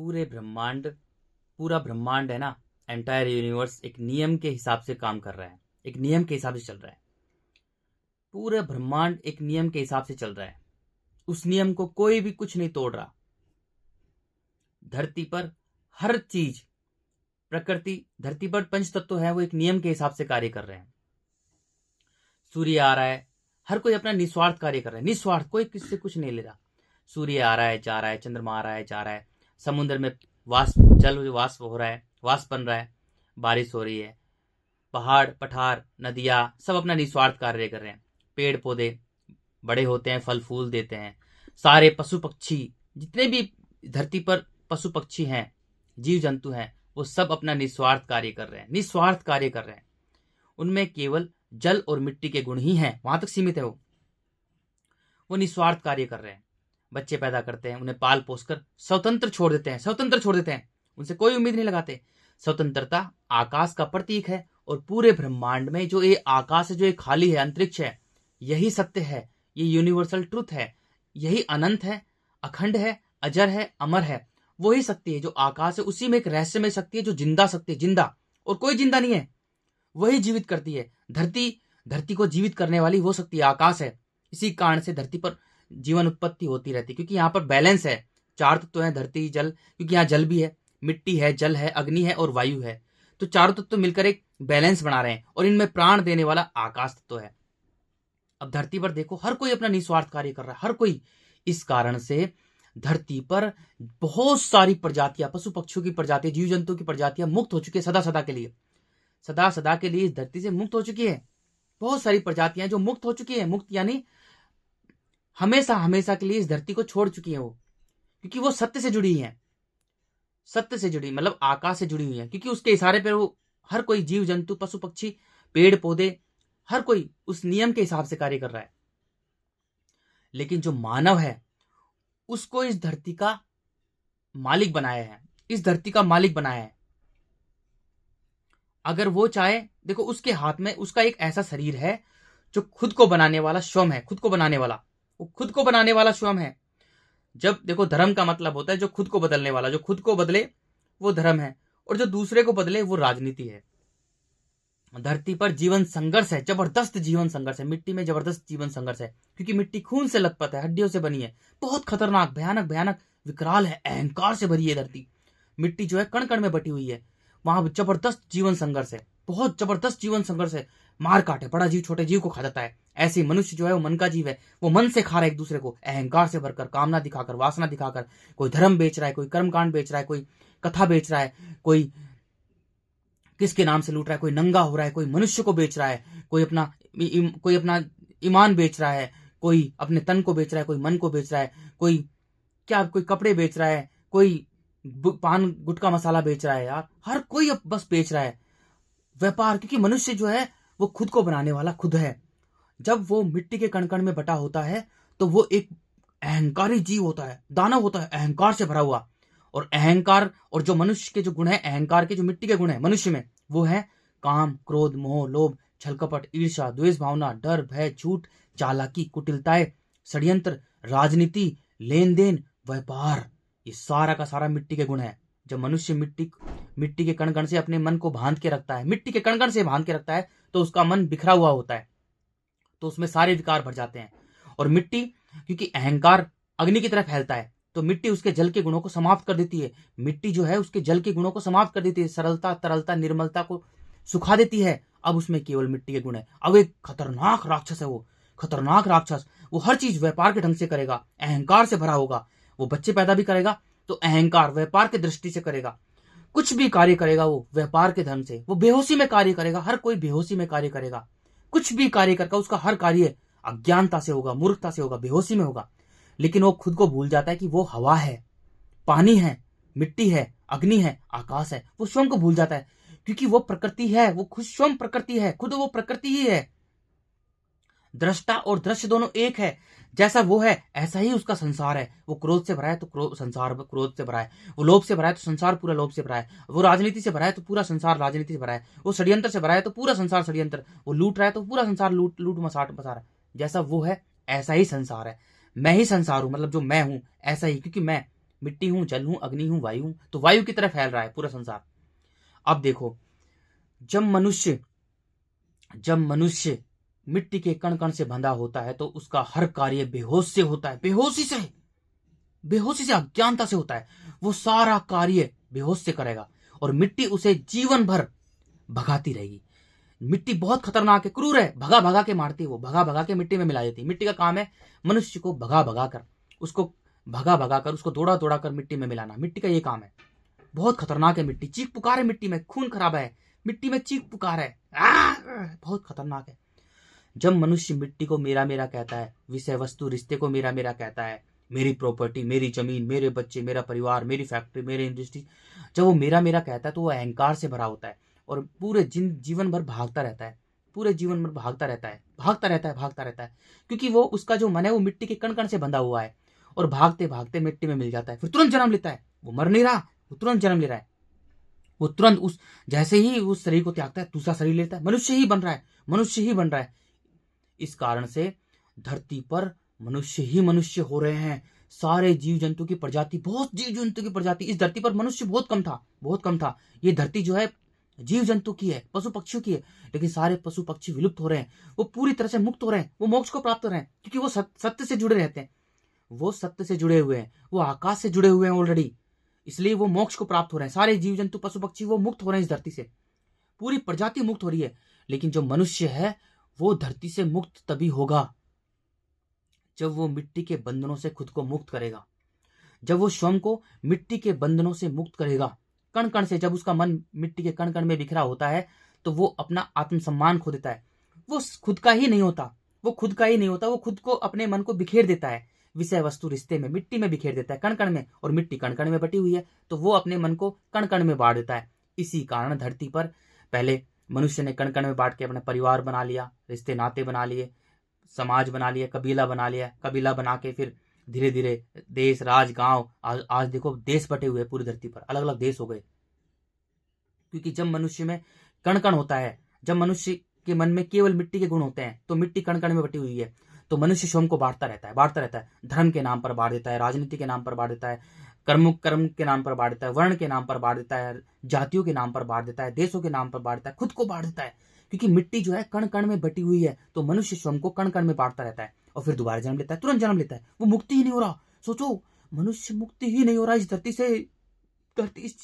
पूरे ब्रह्मांड पूरा ब्रह्मांड है ना, एंटायर यूनिवर्स एक नियम के हिसाब से काम कर रहा है, एक नियम के हिसाब से चल रहा है। पूरा ब्रह्मांड एक नियम के हिसाब से चल रहा है। उस नियम को कोई भी कुछ नहीं तोड़ रहा। धरती पर हर चीज, प्रकृति, धरती पर पंच तत्व है, वो एक नियम के हिसाब से कार्य कर रहे हैं। सूर्य आ रहा है, हर कोई अपना निस्वार्थ कार्य कर रहा है, निस्वार्थ, कोई किससे कुछ नहीं ले रहा। सूर्य आ रहा है, जा रहा है, चंद्रमा आ रहा है, जा रहा है, समुद्र में वाष्प, जल वाष्प हो रहा है, वाष्प बन रहा है, बारिश हो रही है, पहाड़ पठार नदियां सब अपना निस्वार्थ कार्य कर रहे हैं। पेड़ पौधे बड़े होते हैं, फल फूल देते हैं। सारे पशु पक्षी, जितने भी धरती पर पशु पक्षी हैं, जीव जंतु हैं, वो सब अपना निस्वार्थ कार्य कर रहे हैं, निस्वार्थ कार्य कर रहे हैं। उनमें केवल जल और मिट्टी के गुण ही हैं, वहां तक सीमित है। वो निस्वार्थ कार्य कर रहे हैं। बच्चे पैदा करते हैं, उन्हें पाल पोस कर स्वतंत्र छोड़ देते हैं, स्वतंत्र छोड़ देते हैं, उनसे कोई उम्मीद नहीं लगाते। स्वतंत्रता आकाश का प्रतीक है, और पूरे ब्रह्मांड में जो ये आकाश है, जो ये खाली है, अंतरिक्ष है, यही सत्य है, ये यूनिवर्सल ट्रुथ है, यही अनंत है, अखंड है, अजर है, अमर है। वही शक्ति है जो आकाश है, उसी में एक रहस्यमय शक्ति है जो जिंदा शक्ति है, जिंदा, और कोई जिंदा नहीं है, वही जीवित करती है। धरती को जीवित करने वाली वो शक्ति आकाश है। इसी कारण से धरती पर जीवन उत्पत्ति होती रहती है, क्योंकि यहाँ पर बैलेंस है। चार तत्व तो है, धरती, जल, क्योंकि यहाँ जल भी है, मिट्टी है, जल है, अग्नि है और वायु है। तो चारों तत्व मिलकर एक बैलेंस बना रहे हैं, और इनमें प्राण देने वाला आकाश तत्व है। अब धरती पर देखो, हर कोई अपना निस्वार्थ कार्य कर रहा है, हर कोई। इस कारण से धरती पर बहुत सारी प्रजातियां, पशु पक्षियों की प्रजातियां, जीव जंतु की प्रजातियां मुक्त हो चुकी है, सदा सदा के लिए, सदा सदा के लिए इस धरती से मुक्त हो चुकी है। बहुत सारी प्रजातियां जो मुक्त हो चुकी है, मुक्त यानी हमेशा हमेशा के लिए इस धरती को छोड़ चुकी है वो, क्योंकि वो सत्य से जुड़ी है, सत्य से जुड़ी मतलब आकाश से जुड़ी हुई है, क्योंकि उसके इशारे पर वो हर कोई जीव जंतु, पशु पक्षी, पेड़ पौधे, हर कोई उस नियम के हिसाब से कार्य कर रहा है। लेकिन जो मानव है, उसको इस धरती का मालिक बनाया है, इस धरती का मालिक बनाया है। अगर वो चाहे, देखो उसके हाथ में उसका एक ऐसा शरीर है जो खुद को बनाने वाला स्वयं है, खुद को बनाने वाला, वो खुद को बनाने वाला स्वयं है। जब देखो, धर्म का मतलब होता है जो खुद को बदलने वाला, जो खुद को बदले वो धर्म है, और जो दूसरे को बदले वो राजनीति है। धरती पर जीवन संघर्ष है, जबरदस्त जीवन संघर्ष है, मिट्टी में जबरदस्त जीवन संघर्ष है, क्योंकि मिट्टी खून से लथपथ है, हड्डियों से बनी है, बहुत खतरनाक, भयानक भयानक विकराल है, अहंकार से भरी है धरती। मिट्टी जो है कण कण में बटी हुई है, वहां जबरदस्त जीवन संघर्ष है, बहुत जबरदस्त जीवन संघर्ष है। मार काट है, बड़ा जीव छोटे जीव को खा जाता है। ऐसे मनुष्य जो है वो मन का जीव है, वो मन से खा रहा है एक दूसरे को, अहंकार से भरकर, कामना दिखाकर, वासना दिखाकर। कोई धर्म बेच रहा है, कोई कर्मकांड बेच रहा है, कोई कथा बेच रहा है, कोई किसके नाम से लूट रहा है, कोई नंगा हो रहा है, कोई मनुष्य को बेच रहा है, कोई अपना ईमान बेच रहा है, कोई अपने तन को बेच रहा है, कोई मन को बेच रहा है, कोई कपड़े बेच रहा है, कोई पान गुटखा मसाला बेच रहा है। यार हर कोई अब बस बेच रहा है, व्यापार, क्योंकि मनुष्य जो है वो खुद को बनाने वाला खुद है। जब वो मिट्टी के कण कण में बटा होता है तो वो एक अहंकारी जीव होता है, दानव होता है, अहंकार से भरा हुआ। और अहंकार, और जो मनुष्य के जो गुण है अहंकार के, जो मिट्टी के गुण है मनुष्य में, वो है काम, क्रोध, मोह, लोभ, छलकपट, ईर्ष्या, द्वेष भावना, डर, भय, झूठ, चालाकी, कुटिलताएं, षड्यंत्र, राजनीति, लेन देन, व्यापार। ये सारा का सारा मिट्टी के गुण है। जब मनुष्य मिट्टी के कण कण से अपने मन को बांध के रखता है, मिट्टी के कण कण से बांध के रखता है, तो उसका मन बिखरा हुआ होता है, तो उसमें सारे विकार भर जाते हैं। और मिट्टी, क्योंकि अहंकार अग्नि की तरह फैलता है, तो मिट्टी उसके जल के गुणों को समाप्त कर देती है। मिट्टी जो है उसके जल के गुणों को समाप्त कर देती है, सरलता, तरलता, निर्मलता को सुखा देती है। अब उसमें केवल मिट्टी के गुण है। अब एक खतरनाक राक्षस है वो, खतरनाक राक्षस। वो हर चीज व्यापार के ढंग से करेगा, अहंकार से भरा होगा। वो बच्चे पैदा भी करेगा तो अहंकार, व्यापार की दृष्टि से करेगा। कुछ भी कार्य करेगा वो व्यापार के ढंग से। वो बेहोशी में कार्य करेगा, हर कोई बेहोशी में कार्य करेगा। कुछ भी कार्य करके उसका हर कार्य अज्ञानता से होगा, मूर्खता से होगा, बेहोशी में होगा। लेकिन वो खुद को भूल जाता है कि वो हवा है, पानी है, मिट्टी है, अग्नि है, आकाश है। वो स्वयं को भूल जाता है, क्योंकि वो प्रकृति है, वो खुद स्वयं प्रकृति है, खुद वो प्रकृति ही है। दृष्टा और दृश्य दोनों एक है। जैसा वो है ऐसा ही उसका संसार है। वो क्रोध से भरा है तो संसार क्रोध से भरा है। वो लोभ से भरा है तो संसार पूरा लोभ से भरा है। वो राजनीति से भरा है तो पूरा संसार राजनीति से भरा है। वो षड्यंत्र से भरा है तो पूरा संसार षड्यंत्र। वो लूट रहा है तो पूरा संसार लूट लूट मसाट बसा रहा है। जैसा वो है ऐसा ही संसार है। मैं ही संसार हूं, मतलब जो मैं हूं ऐसा ही, क्योंकि मैं मिट्टी हूं, जल हूं, अग्नि हूं, वायु हूं, तो वायु की तरह फैल रहा है पूरा संसार। अब देखो, जब मनुष्य मिट्टी के कण कण से बंधा होता है तो उसका हर कार्य बेहोश से होता है, बेहोशी से अज्ञानता से होता है। वो सारा कार्य बेहोश से करेगा और मिट्टी उसे जीवन भर भगाती रहेगी। मिट्टी बहुत खतरनाक है, क्रूर है, भगा भगा के मारती है, वो भगा भगा के मिट्टी में मिला देती है। मिट्टी का काम है मनुष्य को भगा भगा कर उसको दौड़ा दौड़ा कर मिट्टी में मिलाना, मिट्टी का ये काम है। बहुत खतरनाक है मिट्टी, चीख पुकार है मिट्टी में, खून खराब है मिट्टी में, चीख पुकार है, बहुत खतरनाक है। जब मनुष्य मिट्टी को मेरा मेरा कहता है, विषय वस्तु रिश्ते को मेरा मेरा कहता है, मेरी प्रॉपर्टी, मेरी जमीन, मेरे बच्चे, मेरा परिवार, मेरी फैक्ट्री, मेरी इंडस्ट्री, जब वो मेरा मेरा कहता है तो वो अहंकार से भरा होता है और पूरे जीवन भर भागता रहता है, पूरे जीवन भर भागता रहता है, क्योंकि वो उसका जो मन है वो मिट्टी के कण कण से बंधा हुआ है और भागते भागते मिट्टी में मिल जाता है, फिर तुरंत जन्म लेता है। वो मर नहीं रहा, वो तुरंत जन्म ले रहा है। वो तुरंत उस जैसे ही उस शरीर को त्यागता है दूसरा शरीर लेता है, मनुष्य ही बन रहा है। इस कारण से धरती पर मनुष्य ही मनुष्य हो रहे हैं। सारे जीव जंतु की प्रजाति, बहुत जीव जंतु की प्रजाति, इस धरती पर मनुष्य बहुत कम था। ये धरती जो है जीव जंतु की है, पशु पक्षियों की है, लेकिन सारे पशु पक्षी विलुप्त हो रहे हैं, वो पूरी तरह से मुक्त हो रहे हैं, वो मोक्ष को प्राप्त हो रहे हैं, क्योंकि वो सत्य से जुड़े रहते हैं, वो सत्य से जुड़े हुए हैं, वो आकाश से जुड़े हुए हैं ऑलरेडी, इसलिए वो मोक्ष को प्राप्त हो रहे हैं। सारे जीव जंतु पशु पक्षी वो मुक्त हो रहे हैं, इस धरती से पूरी प्रजाति मुक्त हो रही है। लेकिन जो मनुष्य है वो धरती से मुक्त तभी होगा जब वो मिट्टी के बंधनों से खुद को मुक्त करेगा, जब वो स्वयं को मिट्टी के बंधनों से मुक्त करेगा, कण कण से। जब उसका मन मिट्टी के कण कण में बिखरा होता है तो वो अपना आत्मसम्मान खो देता है, वो खुद का ही नहीं होता, वो खुद को, अपने मन को बिखेर देता है, विषय वस्तु रिश्ते में, मिट्टी में बिखेर देता है, कण कण में, और मिट्टी कण कण में बटी हुई है तो वो अपने मन को कण कण में बांट देता है। इसी कारण धरती पर पहले मनुष्य ने कण कण में बांट के अपना परिवार बना लिया, रिश्ते नाते बना लिए, समाज बना लिया, कबीला बना के फिर धीरे धीरे देश, राज, गांव, आज देखो देश बटे हुए पूरी धरती पर, अलग अलग देश हो गए। क्योंकि जब मनुष्य में कण कण होता है, जब मनुष्य के मन में केवल मिट्टी के गुण होते हैं तो मिट्टी कण कण में बटी हुई है, तो मनुष्य स्वयं को बांटता रहता है, धर्म के नाम पर बांट देता है, राजनीति के नाम पर बांट देता है, कर्म के नाम पर बांट देता है, वर्ण के नाम पर बांट देता है, जातियों के नाम पर बांट देता है, देशों के नाम पर बांट देता है, खुद को बांट देता है। क्योंकि मिट्टी जो है कण कण में बटी हुई है तो मनुष्य स्वयं को कण कण में बांटता रहता है और फिर दोबारा जन्म लेता है, तुरंत जन्म लेता है। वो मुक्ति ही नहीं हो रहा। सोचो, मनुष्य मुक्ति ही नहीं हो रहा इस धरती से। धरती, इस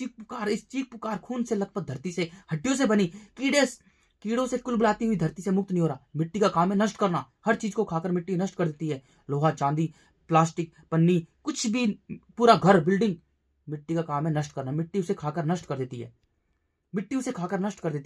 चीख पुकार खून से लथपथ धरती से, हड्डियों से बनी, कीड़ों से कुल बुलाती हुई धरती से मुक्त नहीं हो रहा। मिट्टी का काम है नष्ट करना, हर चीज को खाकर मिट्टी नष्ट कर देती है, लोहा, चांदी, प्लास्टिक, पन्नी, कुछ भी, पूरा घर, बिल्डिंग, मिट्टी का काम है नष्ट करना। मिट्टी उसे खाकर नष्ट कर देती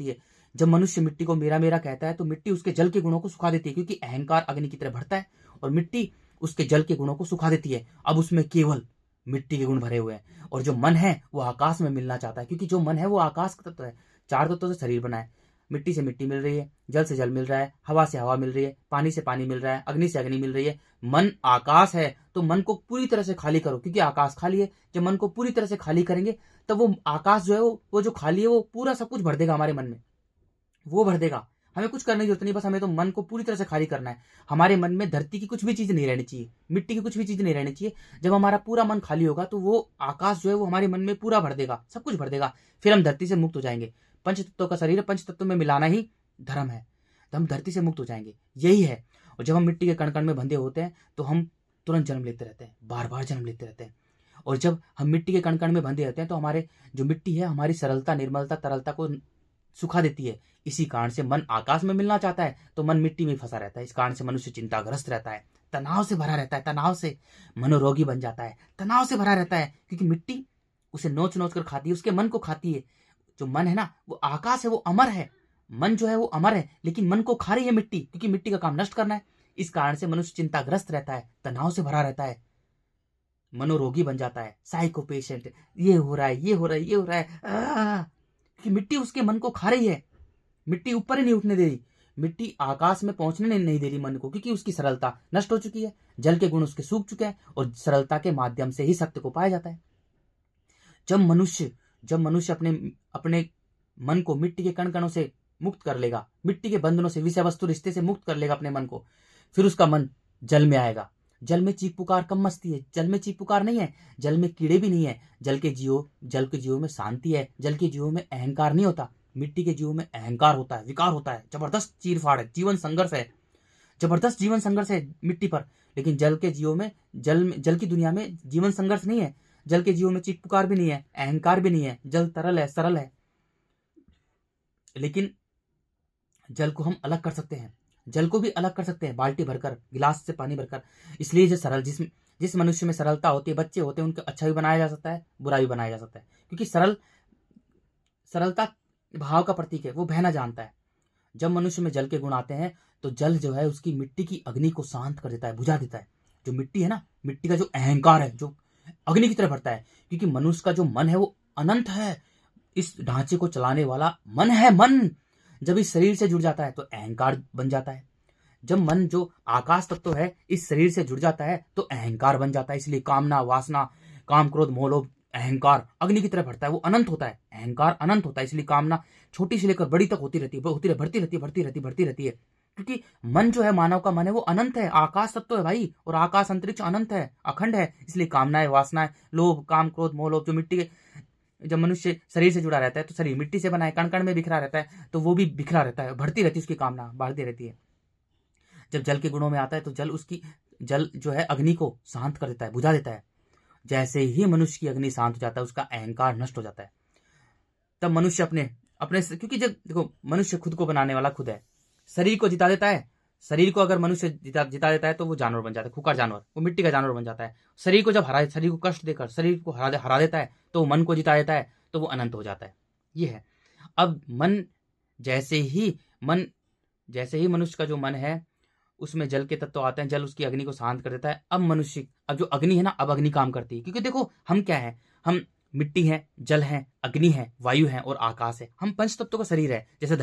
है। जब मनुष्य मिट्टी को मेरा मेरा कहता है तो मिट्टी उसके जल के गुणों को सुखा देती है, क्योंकि अहंकार अग्नि की तरह बढ़ता है और मिट्टी उसके जल के गुणों को सुखा देती है। अब उसमें केवल मिट्टी के गुण भरे हुए हैं और जो मन है वो आकाश में मिलना चाहता है, क्योंकि जो मन है वो आकाश का तत्व है। 4 तत्वों से शरीर बना है, मिट्टी से मिट्टी मिल रही है, जल से जल मिल रहा है, हवा से हवा मिल रही है, पानी से पानी मिल रहा है, अग्नि से अग्नि मिल रही है। मन आकाश है तो मन को पूरी तरह से खाली करो, क्योंकि आकाश खाली है। जब मन को पूरी तरह से खाली करेंगे तब वो आकाश जो है वो जो खाली है वो पूरा सब कुछ भर देगा हमारे मन में, वो भर देगा। हमें कुछ करने की जरूरत नहीं, बस हमें तो मन को पूरी तरह से खाली करना है। हमारे मन में धरती की कुछ भी चीज नहीं रहनी चाहिए, मिट्टी की कुछ भी चीज नहीं रहनी चाहिए। जब हमारा पूरा मन खाली होगा तो वो आकाश जो है वो हमारे मन में पूरा भर देगा, सब कुछ भर देगा, फिर हम धरती से मुक्त हो जाएंगे। पंच तत्वों का शरीर है, पंच तत्वों में मिलाना ही धर्म है, तो हम धरती से मुक्त हो जाएंगे, यही है। और जब हम मिट्टी के कण कण में बंधे होते हैं तो हम तुरंत जन्म लेते रहते हैं, बार बार जन्म लेते रहते हैं। और जब हम मिट्टी के कण कण में बंधे रहते हैं तो हमारे जो मिट्टी है हमारी सरलता, निर्मलता, तरलता को सुखा देती है। इसी कारण से मन आकाश में मिलना चाहता है तो मन मिट्टी में फंसा रहता है। इस कारण से मनुष्य चिंताग्रस्त रहता है, तनाव से भरा रहता है, तनाव से मनोरोगी बन जाता है, तनाव से भरा रहता है, क्योंकि मिट्टी उसे नोच नोच कर खाती है, उसके मन को खाती है। जो मन है ना वो आकाश है, वो अमर है, मन जो है वो अमर है, लेकिन मन को खा रही है मिट्टी, क्योंकि मिट्टी का काम नष्ट करना है। इस कारण से मनुष्य चिंताग्रस्त रहता है, तनाव से भरा रहता है, मनोरोगी बन जाता है, साइको पेशेंट, ये हो रहा है, कि मिट्टी उसके मन को खा रही है। मिट्टी ऊपर ही नहीं उठने दे रही, मिट्टी आकाश में पहुंचने नहीं दे रही मन को, क्योंकि उसकी सरलता नष्ट हो चुकी है, जल के गुण उसके सूख चुके हैं और सरलता के माध्यम से ही सत्य को पाया जाता है। जब मनुष्य अपने मन को मिट्टी के कण कणों से मुक्त कर लेगा, मिट्टी के बंधनों से, विषय वस्तु रिश्ते से मुक्त कर लेगा अपने मन को, फिर उसका मन जल में आएगा। जल में चीख पुकार कम मस्ती है, जल में चीख पुकार नहीं है, जल में कीड़े भी नहीं है। जल के जीवों में शांति है, जल के जीवों में अहंकार नहीं होता। मिट्टी के जीवों में अहंकार होता है, विकार होता है, जबरदस्त चीरफाड़ है, जीवन संघर्ष है, जबरदस्त जीवन संघर्ष है मिट्टी पर। लेकिन जल के जीवों में, जल की दुनिया में जीवन संघर्ष नहीं है। जल के जीवों में चीख पुकार भी नहीं है, अहंकार भी नहीं है, जल तरल है, सरल है। लेकिन जल को हम अलग कर सकते हैं, जल को भी अलग कर सकते हैं, बाल्टी भरकर, गिलास से पानी भरकर। इसलिए जो सरल, जिस मनुष्य में सरलता होती है, बच्चे होते हैं, उनको अच्छा भी बनाया जा सकता है, बुरा भी बनाया जा सकता है। क्योंकि सरलता भाव का प्रतीक है, वो बहना जानता है। जब मनुष्य में जल के गुण आते हैं तो जल जो है उसकी मिट्टी की अग्नि को शांत कर देता है, बुझा देता है। जो मिट्टी है ना, मिट्टी का जो अहंकार है, जो अग्नि की तरह भरता है। क्योंकि मनुष्य का जो मन है वो अनंत है, इस ढांचे को चलाने वाला मन है। मन जब इस शरीर से जुड़ जाता है तो अहंकार बन जाता है। जब मन, जो आकाश तत्व है, इस शरीर से जुड़ जाता है तो अहंकार बन जाता है। इसलिए कामना, वासना, काम, क्रोध, मोह, लोभ, अहंकार अग्नि की तरह भरता है, वो अनंत होता है, अहंकार अनंत होता है। इसलिए कामना छोटी से लेकर बड़ी तक होती रहती है, बढ़ती रहती है। क्योंकि मन जो है, मानव का मन है, वो अनंत है, आकाश तत्व है भाई, और आकाश अंतरिक्ष अनंत है, अखंड है। इसलिए कामनाएं, वासनाएं, लोभ, काम, क्रोध, मोह, लोभ, जो मिट्टी के, जब मनुष्य शरीर से जुड़ा रहता है तो शरीर मिट्टी से बना है, कण कण में बिखरा रहता है, तो वो भी बिखरा रहता है, बढ़ती रहती है उसकी कामना, बढ़ती रहती है। जब जल के गुणों में आता है तो जल जो है अग्नि को शांत कर देता है, बुझा देता है। जैसे ही मनुष्य की अग्नि शांत हो जाता है, उसका अहंकार नष्ट हो जाता है। तब मनुष्य अपने क्योंकि जब देखो, मनुष्य खुद को बनाने वाला खुद है, शरीर को जिता देता है। शरीर को अगर मनुष्य जिता देता है तो वो जानवर बन जाता है, खुकार जानवर, वो मिट्टी का जानवर बन जाता है। शरीर को जब शरीर को कष्ट देकर शरीर को हरा देता है तो वो मन को जिता देता है, तो वो अनंत हो जाता है। ये है। अब जैसे ही मनुष्य का जो मन है उसमें जल के तत्व आते हैं, जल उसकी अग्नि को शांत कर देता है। अब जो अग्नि है ना, अब अग्नि काम करती है। क्योंकि देखो, हम क्या है, हम मिट्टी है, जल है, अग्नि है, वायु है और आकाश है। हम पंच तत्वों का शरीर है। जैसे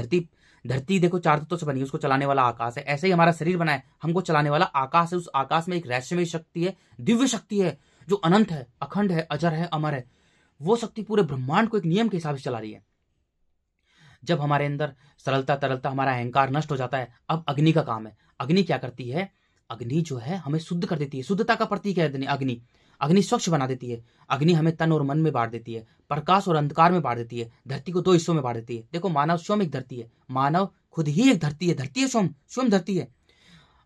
धरती देखो 4 तत्वों से बनी है, उसको चलाने वाला आकाश है। ऐसे ही हमारा शरीर बना है, हमको चलाने वाला आकाश है। उस आकाश में एक रहस्यमय शक्ति है, दिव्य शक्ति है, जो अनंत है, अखंड है, अजर है, अमर है। वो शक्ति पूरे ब्रह्मांड को एक नियम के हिसाब से चला रही है। जब हमारे अंदर सरलता, तरलता, हमारा अहंकार नष्ट हो जाता है, अब अग्नि का काम है। अग्नि क्या करती है? अग्नि जो है हमें शुद्ध कर देती है, शुद्धता का प्रतीक है अग्नि। अग्नि स्वच्छ बना देती है। अग्नि हमें तन और मन में बांट देती है, प्रकाश और अंधकार में बांट देती है, धरती को 2 हिस्सों में बांट देती है। देखो, मानव स्वयं एक धरती है, मानव खुद ही एक धरती है स्वयं धरती है।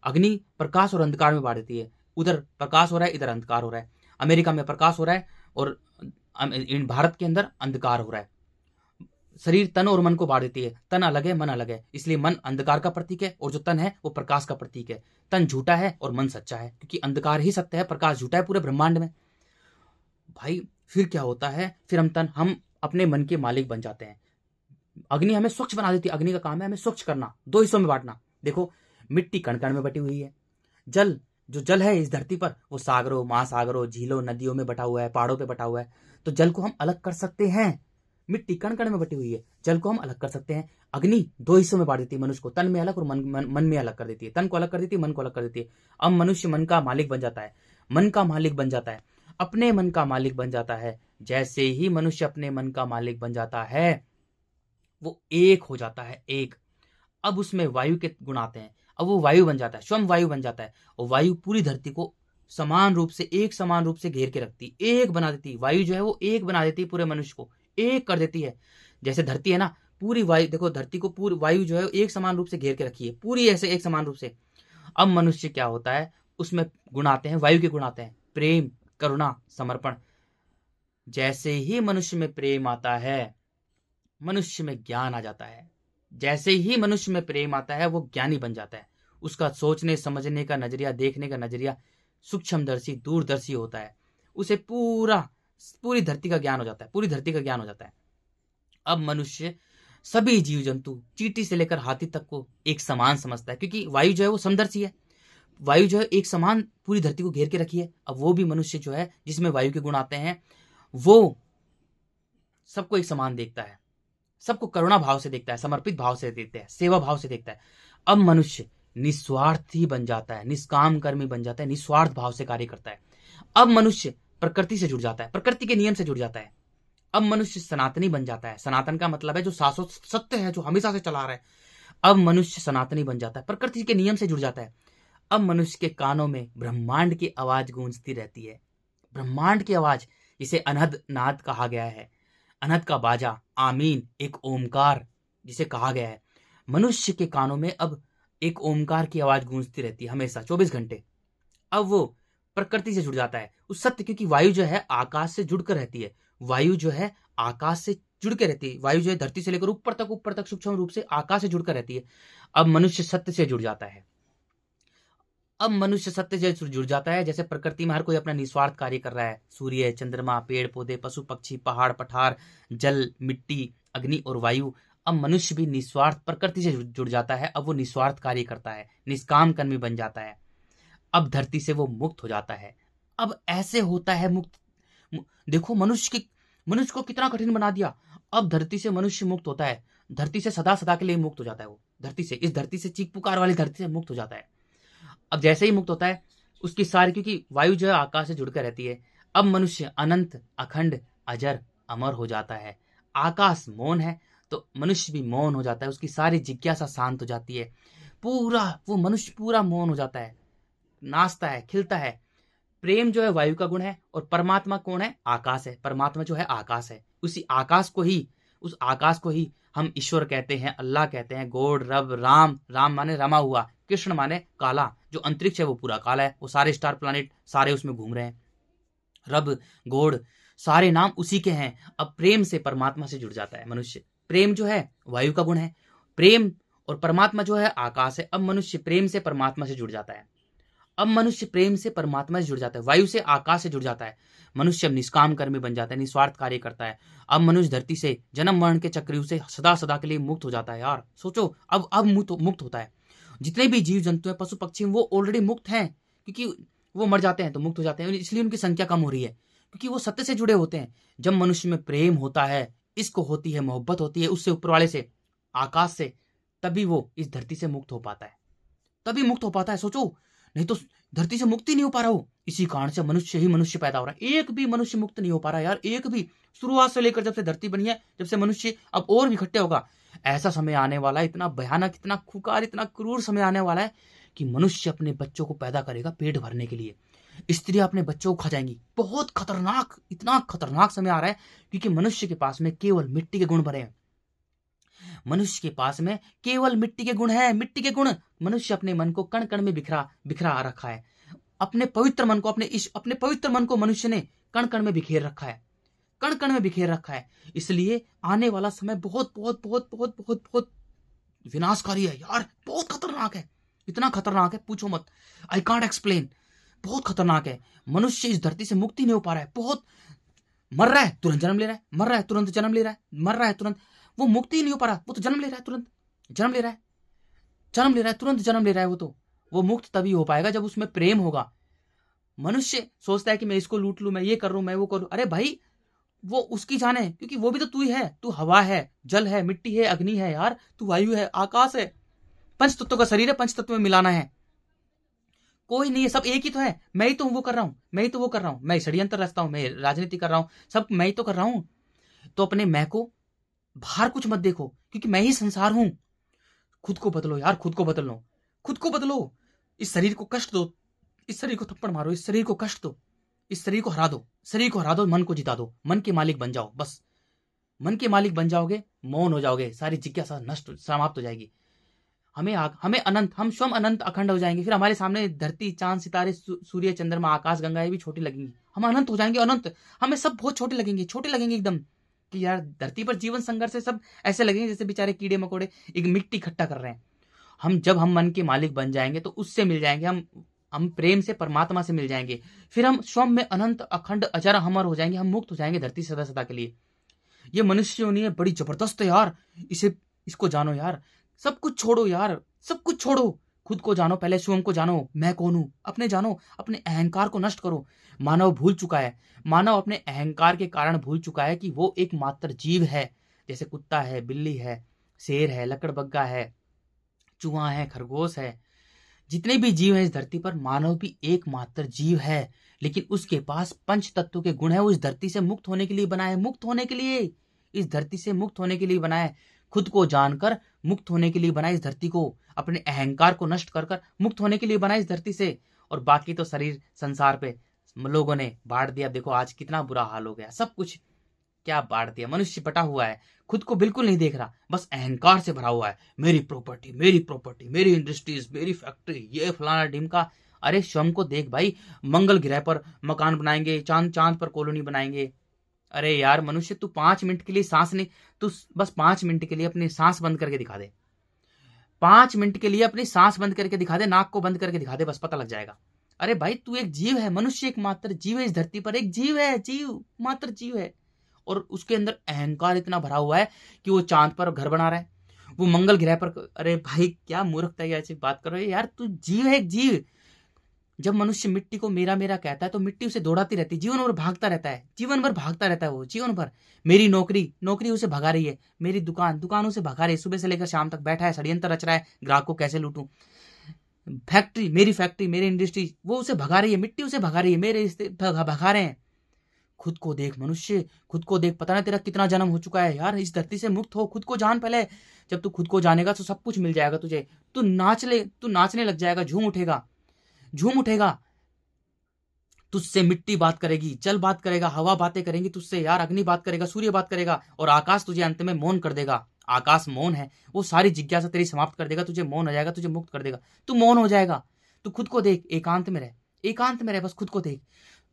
अग्नि प्रकाश और अंधकार में बांट देती है। उधर प्रकाश हो रहा है, इधर अंधकार हो रहा है। अमेरिका में प्रकाश हो रहा है और भारत के अंदर अंधकार हो रहा है। शरीर तन और मन को बांट देती है। तन अलग है, मन अलग है। इसलिए मन अंधकार का प्रतीक है और जो तन है वो प्रकाश का प्रतीक है। तन झूठा है और मन सच्चा है, क्योंकि अंधकार ही सत्य है, प्रकाश झूठा है पूरे ब्रह्मांड में। भाई फिर क्या होता है? फिर हम अपने मन के मालिक बन जाते हैं। अग्नि हमें स्वच्छ बना देती है। अग्नि का काम है हमें स्वच्छ करना, 2 हिस्सों में बांटना। देखो, मिट्टी कण कण में बटी हुई है। जल है इस धरती पर, वो सागरों, महासागरों, झीलों, नदियों में बटा हुआ है, पहाड़ों पे बटा हुआ है। तो जल को हम अलग कर सकते हैं। मिट्टी कण कण में बटी हुई है, जल को हम अलग कर सकते हैं। अग्नि 2 हिस्सों में बांट देती है मनुष्य को, तन में अलग और मन में अलग कर देती है। तन को अलग कर देती है, मन को अलग कर देती है। अब मनुष्य मन का मालिक बन जाता है, मन का मालिक बन जाता है, अपने मन का मालिक बन जाता है। जैसे ही मनुष्य अपने मन का मालिक बन जाता है, वो एक हो जाता है, एक। अब उसमें वायु के गुण आते हैं। अब वो वायु बन जाता है, स्वयं वायु बन जाता है। और वायु पूरी धरती को समान रूप से घेर के रखती, एक बना देती। वायु जो है वो एक बना देती है, पूरे मनुष्य को एक कर देती है। जैसे धरती है ना, पूरी वायु, देखो धरती को पूरी वायु जो है एक समान रूप से घेर के रखी है, पूरी ऐसे एक समान रूप से। अब मनुष्य क्या होता है, उसमें गुण आते हैं, वायु के गुण आते हैं, प्रेम, करुणा, समर्पण। जैसे ही मनुष्य में प्रेम आता है, मनुष्य में ज्ञान आ जाता है। जैसे ही मनुष्य में प्रेम आता है, वो ज्ञानी बन जाता है। उसका सोचने समझने का नजरिया, देखने का नजरिया सूक्ष्मदर्शी, दूरदर्शी होता है। उसे पूरी धरती का ज्ञान हो जाता है, पूरी धरती का ज्ञान हो जाता है। अब मनुष्य सभी जीव जंतु, चींटी से लेकर हाथी तक को एक समान समझता है, क्योंकि वायु जो है वो समदर्शी है। वायु जो है एक समान पूरी धरती को घेर के रखी है। अब वो भी मनुष्य जो है, जिसमें वायु के गुण आते हैं, वो सबको एक समान देखता है, सबको करुणा भाव से देखता है, समर्पित भाव से देखता है, सेवा भाव से देखता है। अब मनुष्य निस्वार्थी बन जाता है, निष्काम कर्मी बन जाता है, निस्वार्थ भाव से कार्य करता है। अब मनुष्य प्रकृति से जुड़ जाता है, प्रकृति के नियम से जुड़ जाता है। अब मनुष्य सनातनी बन जाता है। सनातन का मतलब है जो शाश्वत सत्य है, जो हमेशा से चला रहा है। अब मनुष्य सनातनी बन जाता है, प्रकृति के नियम से जुड़ जाता है। अब मनुष्य के कानों में ब्रह्मांड की आवाज गूंजती रहती है। ब्रह्मांड की आवाज, जिसे अनहद नाद कहा गया है, अनहद का बाजा, आमीन, एक ओमकार जिसे कहा गया है। मनुष्य के कानों में अब एक ओमकार की आवाज गूंजती रहती है हमेशा 24 घंटे। अब वो प्रकृति से जुड़ जाता है उस सत्य, क्योंकि वायु जो है आकाश से जुड़कर रहती है। वायु जो है आकाश से जुड़ के रहती है। वायु जो है धरती से लेकर ऊपर तक सूक्ष्म रूप से आकाश से जुड़कर रहती है। अब मनुष्य सत्य से जुड़ जाता है। अब मनुष्य सत्य से जुड़ जाता है। जैसे प्रकृति में हर कोई अपना निस्वार्थ कार्य कर रहा है। सूर्य, चंद्रमा, पेड़ पौधे, पशु पक्षी, पहाड़ पठार, जल, मिट्टी, अग्नि और वायु। अब मनुष्य भी निस्वार्थ प्रकृति से जुड़ जाता है। अब वो निस्वार्थ कार्य करता है, निष्काम कर्मी बन जाता है। अब धरती से वो मुक्त हो जाता है। अब ऐसे होता है मुक्त। देखो मनुष्य को कितना कठिन बना दिया। अब धरती से मनुष्य मुक्त होता है। धरती से सदा सदा के लिए मुक्त हो जाता है। वो धरती से, इस धरती से, चीख पुकार वाली धरती से मुक्त हो जाता है। अब जैसे ही मुक्त होता है उसकी सारी, क्योंकि वायु जो है आकाश से जुड़कर रहती है, अब मनुष्य अनंत, अखंड, अजर, अमर हो जाता है। आकाश मौन है तो मनुष्य भी मौन हो जाता है। उसकी सारी जिज्ञासा शांत हो जाती है। पूरा वो मनुष्य पूरा मौन हो जाता है, नाचता है, खिलता है। प्रेम जो है वायु का गुण है और परमात्मा कौन है? आकाश है। परमात्मा जो है आकाश है। उस आकाश को ही हम ईश्वर कहते हैं, अल्लाह कहते हैं, गॉड, रब, राम। राम माने रमा हुआ, कृष्ण माने काला। जो अंतरिक्ष है वो पूरा काला है। वो सारे स्टार प्लैनेट सारे उसमें घूम रहे हैं। रब, गॉड, सारे नाम उसी के हैं। अब प्रेम से परमात्मा से जुड़ जाता है मनुष्य। प्रेम जो है वायु का गुण है। प्रेम और परमात्मा जो है आकाश है। अब मनुष्य प्रेम से परमात्मा से जुड़ जाता है। अब मनुष्य प्रेम से परमात्मा से जुड़ जाता है। वायु से आकाश से जुड़ जाता है। मनुष्य अब निष्काम कर्मी बन जाता है, निस्वार्थ कार्य करता है। अब मनुष्य धरती से, जन्म मरण के चक्रव्यूह से सदा सदा के लिए मुक्त हो जाता है। यार सोचो, अब मुक्त होता है। जितने भी जीव जंतु हैं, पशु पक्षी, वो ऑलरेडी मुक्त हैं, क्योंकि वो मर जाते हैं तो मुक्त हो जाते हैं, इसलिए उनकी संख्या कम हो रही है, क्योंकि वो सत्य से जुड़े होते हैं। जब मनुष्य में प्रेम होता है, इश्क होती है, मोहब्बत होती है उससे, ऊपर वाले से, आकाश से, तभी वो इस धरती से मुक्त हो पाता है। तभी मुक्त हो पाता है। सोचो, नहीं तो धरती से मुक्ति नहीं हो पा रहा हो। इसी कारण से मनुष्य ही मनुष्य पैदा हो रहा है। एक भी मनुष्य मुक्त नहीं हो पा रहा यार, एक भी। शुरुआत से लेकर जब से धरती बनी है, जब से मनुष्य, अब और भी इकट्ठे होगा। ऐसा समय आने वाला है, इतना भयानक, इतना खुकार, इतना क्रूर समय आने वाला है कि मनुष्य अपने बच्चों को पैदा करेगा पेट भरने के लिए। स्त्रियां अपने बच्चों को खा जाएंगी। बहुत खतरनाक, इतना खतरनाक समय आ रहा है, क्योंकि मनुष्य के पास में केवल मिट्टी के गुण भरे हैं। मनुष्य के पास में केवल मिट्टी के गुण है, मिट्टी के गुण। मनुष्य अपने मन को कण कण में बिखरा रखा है। अपने पवित्र मन को मनुष्य ने कण कण में बिखेर रखा है, कण कण में बिखेर रखा है। इसलिए आने वाला समय बहुत बहुत बहुत बहुत बहुत बहुत विनाशकारी है यार, बहुत खतरनाक है। इतना खतरनाक है पूछो मत, आई कांट एक्सप्लेन। बहुत खतरनाक है। मनुष्य इस धरती से मुक्ति नहीं हो पा रहा है। बहुत मर रहा है, तुरंत जन्म ले रहा है, मर रहा है, तुरंत जन्म ले रहा है, मर रहा है, तुरंत। वो मुक्ति ही नहीं हो पा रहा। वो तो जन्म ले रहा है, तुरंत जन्म ले रहा है, जन्म ले रहा है, तुरंत जन्म ले रहा है। वो मुक्त तभी हो पाएगा जब उसमें प्रेम होगा। मनुष्य सोचता है कि मैं इसको लूट लूं, मैं ये कर लूं, मैं वो करूं। अरे भाई, वो उसकी जान है, क्योंकि वो भी तो तू ही है। तू हवा है, जल है, मिट्टी है, अग्नि है यार। तू वायु है, आकाश है। पंच तत्वों का शरीर है, पंच तत्व में मिलाना है। कोई नहीं है, सब एक ही तो है। मैं ही तो वो कर रहा हूं, मैं ही तो वो कर रहा हूं, मैं षड्यंत्र रचता हूं, मैं राजनीति कर रहा हूं, सब मैं ही तो कर रहा हूं। तो अपने मैं को बाहर कुछ मत देखो, क्योंकि मैं ही संसार हूं। खुद को बदलो यार, खुद को बदल लो, खुद को बदलो। इस शरीर को कष्ट दो, इस शरीर को थप्पड़ मारो, इस शरीर को कष्ट दो, इस शरीर को हरा दो, शरीर को हरा दो, मन को जिता दो, मन के मालिक बन जाओ। बस मन के मालिक बन जाओगे, मौन हो जाओगे, सारी जिज्ञासा नष्ट, समाप्त हो जाएगी। हमें अनंत, हम स्वयं अनंत अखंड हो जाएंगे। फिर हमारे सामने धरती, चांद, सितारे, सूर्य, चंद्रमा, आकाश गंगा, ये भी छोटी लगेंगी। हम अनंत हो जाएंगे, अनंत। हमें सब बहुत छोटे लगेंगे, छोटे लगेंगे एकदम, कि यार धरती पर जीवन संघर्ष से सब ऐसे लगेंगे जैसे बेचारे कीड़े मकोड़े एक मिट्टी इकट्ठा कर रहे हैं। जब हम मन के मालिक बन जाएंगे तो उससे मिल जाएंगे, हम प्रेम से परमात्मा से मिल जाएंगे। फिर हम स्वयं में अनंत अखंड अजर अमर हो जाएंगे। हम मुक्त हो जाएंगे धरती सदा सदा के लिए। ये मनुष्य योनि है, बड़ी जबरदस्त है यार। इसको जानो यार। सब कुछ छोड़ो यार, सब कुछ छोड़ो। खुद को जानो, पहले स्वयं को जानो, मैं कौन हूं। अपने जानो, अपने अहंकार को नष्ट करो। मानव भूल चुका है, मानव अपने अहंकार के कारण भूल चुका है कि वो एक मात्र जीव है। जैसे कुत्ता है, बिल्ली है, शेर है, लकड़बग्गा है, चूहा है, खरगोश है, जितने भी जीव हैं इस धरती पर, मानव भी एकमात्र जीव है। लेकिन उसके पास पंच तत्वों के गुण है। वो इस धरती से मुक्त होने के लिए बना है, मुक्त होने के लिए, इस धरती से मुक्त होने के लिए बना है। खुद को जानकर मुक्त होने के लिए बना इस धरती को, अपने अहंकार को नष्ट कर कर मुक्त होने के लिए बना इस धरती से। और बाकी तो शरीर संसार पे लोगों ने बांट दिया। देखो आज कितना बुरा हाल हो गया, सब कुछ क्या बांट दिया। मनुष्य बटा हुआ है, खुद को बिल्कुल नहीं देख रहा, बस अहंकार से भरा हुआ है। मेरी प्रॉपर्टी, मेरी प्रॉपर्टी, मेरी इंडस्ट्रीज, मेरी फैक्ट्री, ये फलाना ढिमका। अरे स्वयं को देख भाई, मंगल ग्रह पर मकान बनाएंगे, चांद पर कॉलोनी बनाएंगे। अरे यार मनुष्य, तू 5 मिनट के लिए सांस नहीं, तू बस 5 मिनट के लिए अपनी सांस बंद करके दिखा दे। 5 मिनट के लिए अपनी सांस बंद करके दिखा दे, नाक को बंद करके दिखा दे, बस पता लग जाएगा। अरे भाई तू एक जीव है, मनुष्य एक मात्र जीव है इस धरती पर, एक जीव है, जीव मात्र जीव है। और उसके अंदर अहंकार इतना भरा हुआ है कि वो चांद पर घर बना रहा है, वो मंगल ग्रह पर। अरे भाई क्या मूर्खता है, ऐसी बात करो यार, तू जीव है, एक जीव। जब मनुष्य मिट्टी को मेरा मेरा कहता है तो मिट्टी उसे दौड़ाती रहती है, जीवन भर भागता रहता है, जीवन भर भागता रहता है वो, जीवन भर। मेरी नौकरी, नौकरी उसे भगा रही है, मेरी दुकान, दुकान उसे भगा रही है, सुबह से लेकर शाम तक बैठा है, षड्यंत्र रच रहा है, ग्राहक को कैसे लूटूं। फैक्ट्री, मेरी इंडस्ट्री, वो उसे भगा रही है, मिट्टी उसे भगा रही है, मेरे भगा रहे हैं। खुद को देख मनुष्य, खुद को देख। पता ना तेरा कितना जन्म हो चुका है यार, इस धरती से मुक्त हो, खुद को जान पहले। जब तू खुद को जानेगा तो सब कुछ मिल जाएगा तुझे। तू नाचने लग जाएगा, झूम उठेगा, झूम उठेगा। तुझसे मिट्टी बात करेगी, जल बात करेगा, हवा बातें करेंगी तुझसे यार, अग्नि बात करेगा, सूर्य बात करेगा, और आकाश तुझे अंत में मौन कर देगा। आकाश मौन है, वो सारी जिज्ञासा तेरी समाप्त कर देगा, तुझे मौन हो जाएगा, तुझे मुक्त कर देगा, तू मौन हो जाएगा। तू खुद को देख, एकांत में रह, एकांत में रह, बस खुद को देख।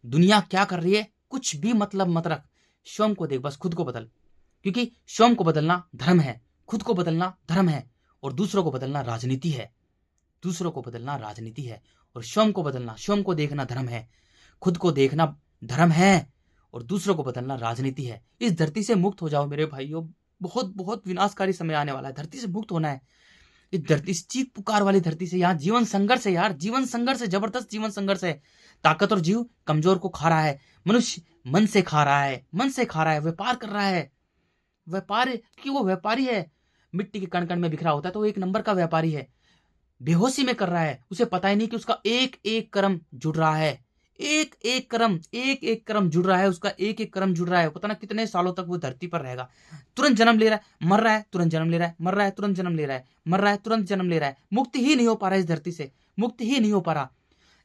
दुनिया क्या कर रही है कुछ भी मतलब मत रख, स्वयं को देख, बस खुद को बदल। क्योंकि स्वयं को बदलना धर्म है, खुद को बदलना धर्म है, और दूसरों को बदलना राजनीति है। दूसरों को बदलना राजनीति है, और स्वयं को बदलना, स्वयं को देखना धर्म है। खुद को देखना धर्म है, और दूसरों को बदलना राजनीति है। इस धरती से मुक्त हो जाओ मेरे भाइयों, बहुत बहुत विनाशकारी समय आने वाला है, धरती से मुक्त होना है। इस धरती से, चीख पुकार वाली धरती से, यहाँ जीवन संघर्ष है यार, जीवन संघर्ष है, जबरदस्त जीवन संघर्ष है। ताकतवर जीव कमजोर को खा रहा है, मनुष्य मन से खा रहा है, मन से खा रहा है, व्यापार कर रहा है। व्यापार क्योंकि वो व्यापारी है, मिट्टी के कण कण में बिखरा होता है तो वो एक नंबर का व्यापारी है। बेहोशी में कर रहा है, उसे पता ही नहीं कि उसका एक एक कर्म जुड़ रहा है, एक एक कर्म जुड़ रहा है, उसका एक एक कर्म जुड़ रहा है। पता ना कितने सालों तक वो धरती पर रहेगा। तुरंत जन्म ले रहा है, मर रहा है, तुरंत जन्म ले रहा है, मर रहा है, तुरंत जन्म ले रहा है, मर रहा है, तुरंत जन्म ले रहा है। मुक्त ही नहीं हो पा रहा इस धरती से, मुक्त ही नहीं हो पा रहा।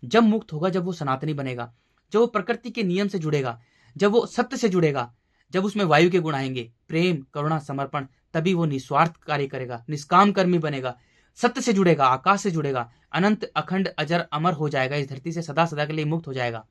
जब मुक्त होगा, जब वो सनातनी बनेगा, जब वो प्रकृति के नियम से जुड़ेगा, जब वो सत्य से जुड़ेगा, जब उसमें वायु के गुण आएंगे, प्रेम, करुणा, समर्पण, तभी वो निस्वार्थ कार्य करेगा, निष्काम कर्मी बनेगा, सत्य से जुड़ेगा, आकाश से जुड़ेगा, अनंत अखंड अजर अमर हो जाएगा, इस धरती से सदा सदा के लिए मुक्त हो जाएगा।